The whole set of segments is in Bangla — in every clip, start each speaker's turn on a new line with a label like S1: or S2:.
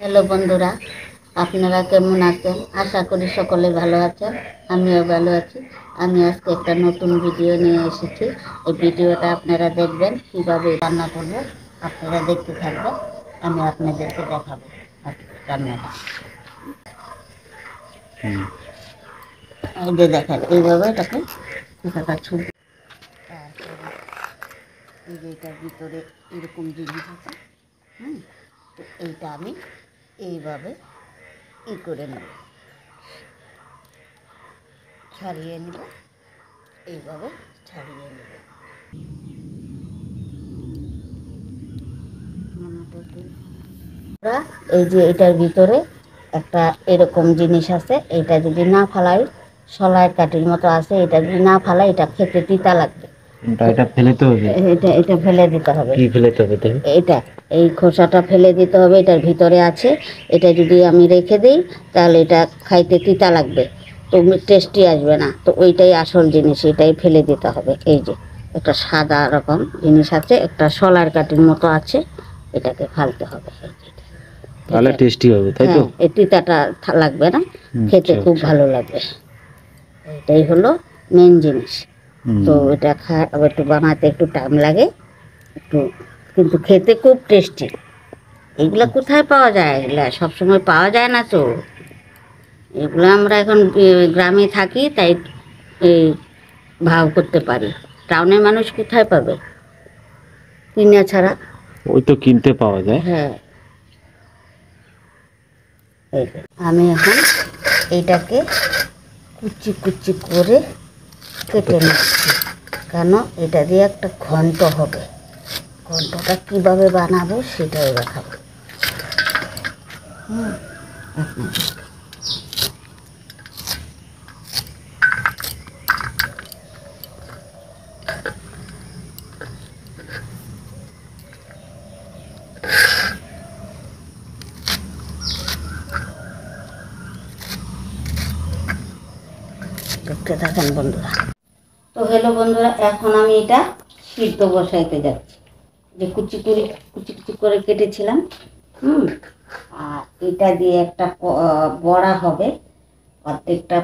S1: হ্যালো বন্ধুরা, আপনারা কেমন আছেন? আশা করি সকলে ভালো আছেন। আমিও ভালো আছি। আমি আজকে একটা নতুন ভিডিও নিয়ে এসেছি। এই ভিডিওটা আপনারা দেখবেন কিভাবে রান্না করব। আপনারা দেখতে থাকবেন, আমি আপনাদেরকে দেখাবো রান্নাটা। এই যে দেখেন, এইভাবে এটাকে কুচাটা ছুট, তারপরে এই যে এটার ভিতরে এরকম জিনিস আছে। তো এইটা আমি এইভাবে করে নেব, ছাড়িয়ে নেব, এইভাবে ছাড়িয়ে নেব। এই যে এটার ভিতরে একটা এরকম জিনিস আছে, এটা যদি না ফালাই, সলাই কাঠির মতো আছে, এটা যদি না ফালাই এটা খেতে তিতা লাগবে। এটা ফেলতে হবে, এটা ফেলে দিতে হবে। কি ফেলতে হবে? এটা এই খোসাটা ফেলে দিতে হবে, এটার ভিতরে আছে। এটা যদি আমি রেখে দিই তাহলে এটা খাইতে তিতা লাগবে, তো টেস্টি আসবে না। তো ওইটাই আসল জিনিস, এটাই ফেলে দিতে হবে। এই যে একটা সাদা রকম জিনিস আছে, একটা সলার কাঠির মতো আছে, এটাকে ফালতে হবে। তাহলে টেস্টি হবে, তাই তো? এই তিতাটা লাগবে না, খেতে খুব ভালো লাগবে। এটাই হলো মেন জিনিস। তো এটা একটু বানাতে একটু টাইম লাগে একটু, কিন্তু খেতে খুব টেস্টি। এগুলা কোথায় পাওয়া যায়? এগুলা সবসময় পাওয়া যায় না তো। এগুলো আমরা এখন গ্রামে থাকি, তাই এই ভাব করতে পারি। টাউনের মানুষ কোথায় পাবে কিনা ছাড়া? ওই তো কিনতে পাওয়া যায়। হ্যাঁ, আমি এখন এইটাকে কুচি কুচি করে কেটে নিচ্ছি, কেন এটা দিয়ে একটা ঘন্ট হবে। ঘন্টটা কীভাবে বানাবো সেটাই দেখাবো। দেখতে থাকেন বন্ধুরা। তো হ্যালো বন্ধুরা, এখন আমি এটা সিদ্ধ বসাইতে যাচ্ছি। যে কুচি কুচি করে কেটেছিলাম, আর এটা দিয়ে একটা বড়া হবে, অর্ধেকটা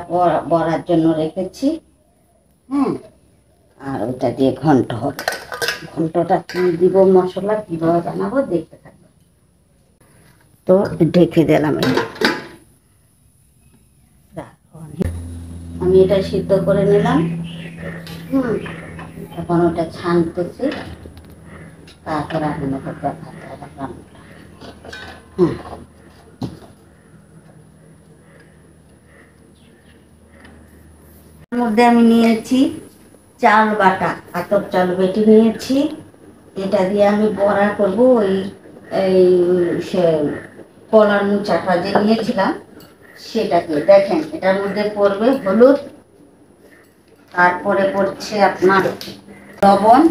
S1: বড়ার জন্য রেখেছি। আর ওটা দিয়ে ঘন্ট হবে। ঘন্টটা কি দিব, মশলা কীভাবে বানাবো দেখতে থাকবো। তো ঢেকে দিলাম। আমি এটা সিদ্ধ করে নিলাম। এখন ওটা ছানতেছি, তারপরে আপনাকে দেখাতে হবে রান্নাটা। এর মধ্যে আমি নিয়েছি চাল বাটা, আতপ চাল বেটে নিয়েছি। এটা দিয়ে আমি বড়া করব। এই সে কলার মোচাটা যে নিয়েছিলাম সেটাকে দেখেন, এটার মধ্যে পড়বে হলুদ, তারপরে পড়ছে আপনার লবণ,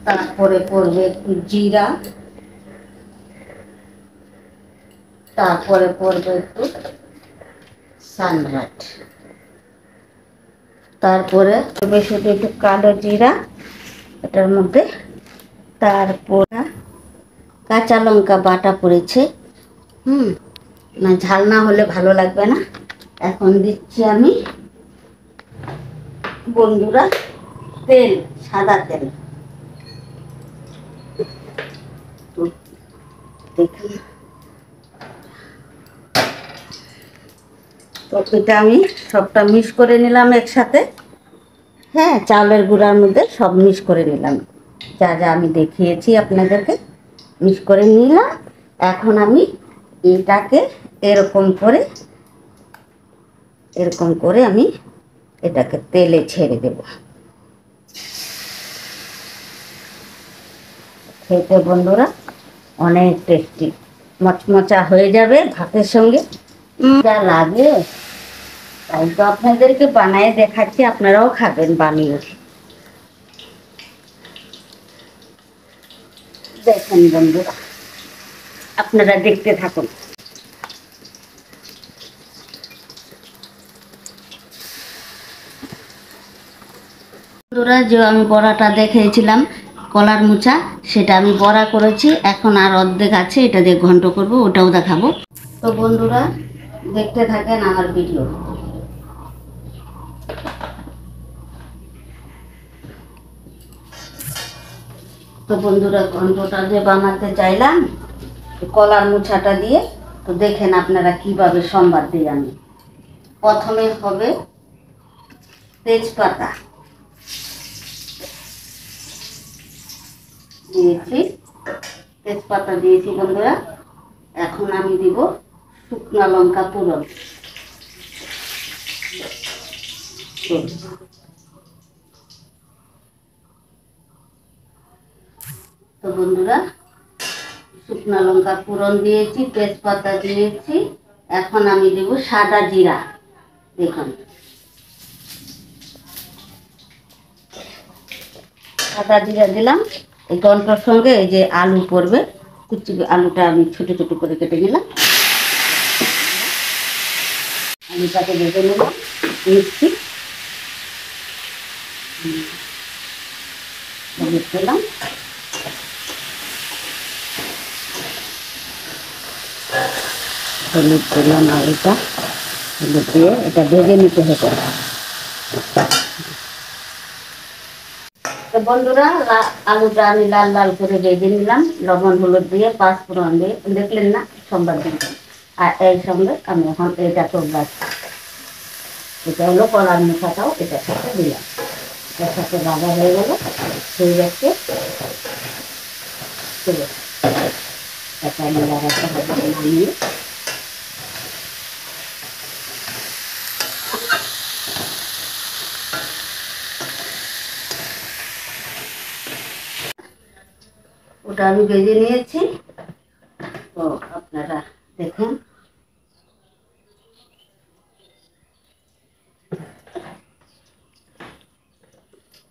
S1: তারপরে পড়বে একটু জিরা, তারপরে পড়বে একটু সানরাইট, তারপরে পড়বে শুধু একটু কালো জিরা এটার মধ্যে, তারপর কাঁচা লঙ্কা বাটা পড়েছে। না, ঝাল না হলে ভালো লাগবে না। এখন দিচ্ছি আমি বন্ধুরা তেল, সাদা তেল। দেখুন, তো এটা আমি সবটা মিক্স করে নিলাম একসাথে। হ্যাঁ, চাউলের গুঁড়ার মধ্যে সব মিক্স করে নিলাম, যা যা আমি দেখিয়েছি আপনাদেরকে মিক্স করে নিলাম। এখন আমি এটাকে এরকম করে আমি এটাকে তেলে ছেড়ে দেব। খেতে বন্ধুরা অনেক টেস্টি, মচমচা হয়ে যাবে ভাতের সঙ্গে, যা লাগে। তাই তো আপনাদেরকে বানিয়ে দেখাচ্ছি, আপনারাও খাবেন বানিয়ে। দেখেন বন্ধুরা, আপনারা দেখতে থাকুন। বন্ধুরা, যে আমি বড়াটা দেখিয়েছিলাম কলার মোচা, সেটা আমি বড়া করেছি। এখন আর অর্ধেক আছে, এটা দিয়ে ঘন্ট করব, ওটাও দেখাবো। তো বন্ধুরা দেখতে থাকেন আমার ভিডিও। তো বন্ধুরা ঘন্টটা যে বানাতে চাইলাম কলার মোচাটা দিয়ে, তো দেখেন আপনারা কিভাবে সম্বাদ দিই আমি। প্রথমে হবে তেজপাতা দিয়েছি, তেজপাতা দিয়েছি বন্ধুরা। এখন আমি দিব শুকনো লঙ্কা ফোড়ন। তো বন্ধুরা শুকনো লঙ্কা ফোড়ন দিয়েছি, তেজপাতা দিয়েছি। এখন আমি দেব সাদা জিরা। দেখুন সাদা জিরা দিলাম। এই ঘন্টার সঙ্গে এই যে আলু পড়বে, কুচি আলুটা আমি ছোট ছোট করে কেটে নিলাম। আলুটাকে ভেজে নিলাম, মিষ্টি হলুদ দিলাম। হলুদ দিলাম, আলুটা হলুদ দিয়ে এটা ভেজে নিতে হবে। তো বন্ধুরা আলুটা আমি লাল লাল করে ভেজে নিলাম, লবণ হলুদ দিয়ে, পাঁচফোড়ন দিয়ে, দেখলেন না সম্বাদ দিলাম। আর এই সঙ্গে আমি এখন এটা করলাম, এটা হলো কলার মোচাটাও এটার সাথে দিলাম। এটার সাথে ভাজা হয়ে গেল, সেই যাচ্ছে এটা আমি লাগাতে হবে নামিয়ে। ওটা আমি ভেজে নিয়েছি, তো আপনারা দেখুন।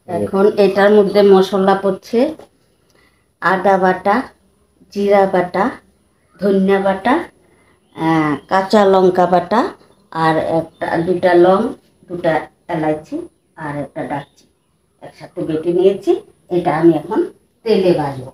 S1: এখন এটার মধ্যে মশলা পড়ছে আদা বাটা, জিরা বাটা, ধনিয়া বাটা, কাঁচা লঙ্কা বাটা, আর দুটা লং, দুটা এলাচি, আর একটা দারচিনি একসাথে বেটে নিয়েছি। এটা আমি এখন তেলে ভাজবো।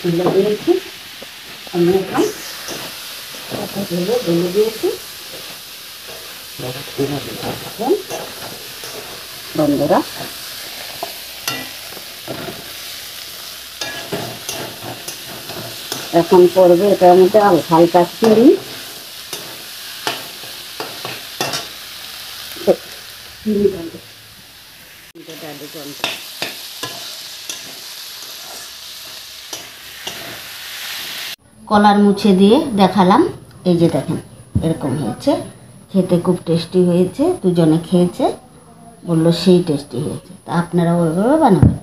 S1: তুলে দিয়েছি আমি, এখন ঢেলে দিয়েছি বন্ধুরা। এখন করবে এটার মধ্যে হালকা চিনি, কলার মুছে দিয়ে দেখালাম। এই যে দেখেন এরকম হয়েছে, খেতে খুব টেস্টি হয়েছে। দুজনে খেয়েছে, বললো সেই টেস্টি হয়েছে। তা আপনারা ওইভাবে বানাবেন।